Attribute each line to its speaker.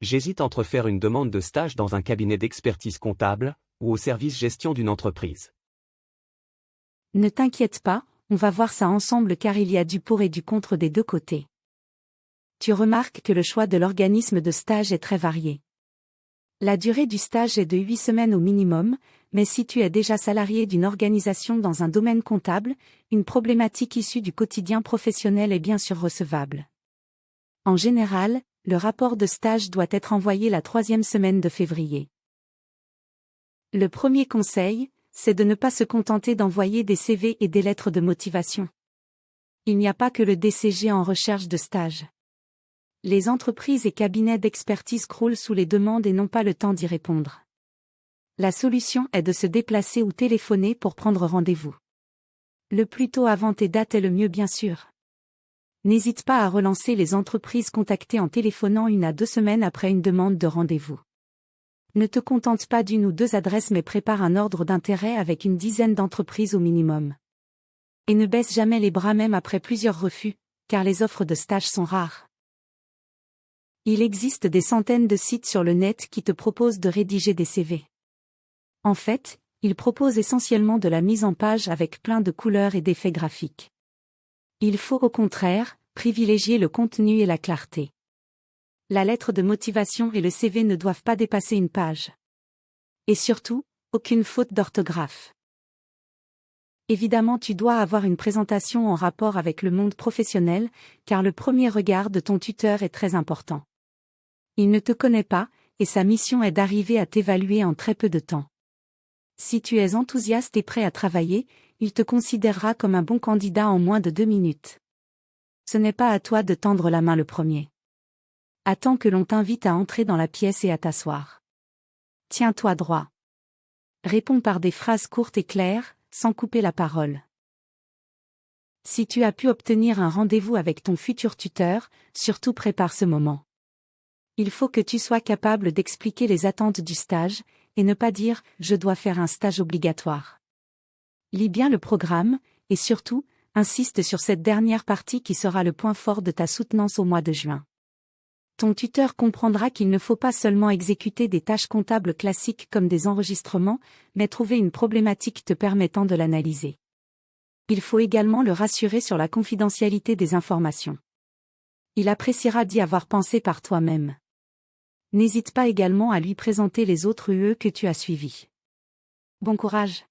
Speaker 1: J'hésite entre faire une demande de stage dans un cabinet d'expertise comptable ou au service gestion d'une entreprise.
Speaker 2: Ne t'inquiète pas, on va voir ça ensemble car il y a du pour et du contre des deux côtés. Tu remarques que le choix de l'organisme de stage est très varié. La durée du stage est de 8 semaines au minimum, mais si tu es déjà salarié d'une organisation dans un domaine comptable, une problématique issue du quotidien professionnel est bien sûr recevable. En général, le rapport de stage doit être envoyé la 3e semaine de février. Le premier conseil, c'est de ne pas se contenter d'envoyer des CV et des lettres de motivation. Il n'y a pas que le DCG en recherche de stage. Les entreprises et cabinets d'expertise croulent sous les demandes et n'ont pas le temps d'y répondre. La solution est de se déplacer ou téléphoner pour prendre rendez-vous. Le plus tôt avant tes dates est le mieux bien sûr. N'hésite pas à relancer les entreprises contactées en téléphonant 1 à 2 semaines après une demande de rendez-vous. Ne te contente pas d'1 ou 2 adresses mais prépare un ordre d'intérêt avec une dizaine d'entreprises au minimum. Et ne baisse jamais les bras même après plusieurs refus, car les offres de stage sont rares. Il existe des centaines de sites sur le net qui te proposent de rédiger des CV. En fait, ils proposent essentiellement de la mise en page avec plein de couleurs et d'effets graphiques. Il faut au contraire, privilégier le contenu et la clarté. La lettre de motivation et le CV ne doivent pas dépasser 1 page. Et surtout, aucune faute d'orthographe. Évidemment, tu dois avoir une présentation en rapport avec le monde professionnel, car le premier regard de ton tuteur est très important. Il ne te connaît pas, et sa mission est d'arriver à t'évaluer en très peu de temps. Si tu es enthousiaste et prêt à travailler, il te considérera comme un bon candidat en moins de 2 minutes. Ce n'est pas à toi de tendre la main le premier. Attends que l'on t'invite à entrer dans la pièce et à t'asseoir. Tiens-toi droit. Réponds par des phrases courtes et claires, sans couper la parole. Si tu as pu obtenir un rendez-vous avec ton futur tuteur, surtout prépare ce moment. Il faut que tu sois capable d'expliquer les attentes du stage, et ne pas dire « je dois faire un stage obligatoire ». Lis bien le programme, et surtout, insiste sur cette dernière partie qui sera le point fort de ta soutenance au mois de juin. Ton tuteur comprendra qu'il ne faut pas seulement exécuter des tâches comptables classiques comme des enregistrements, mais trouver une problématique te permettant de l'analyser. Il faut également le rassurer sur la confidentialité des informations. Il appréciera d'y avoir pensé par toi-même. N'hésite pas également à lui présenter les autres UE que tu as suivis. Bon courage!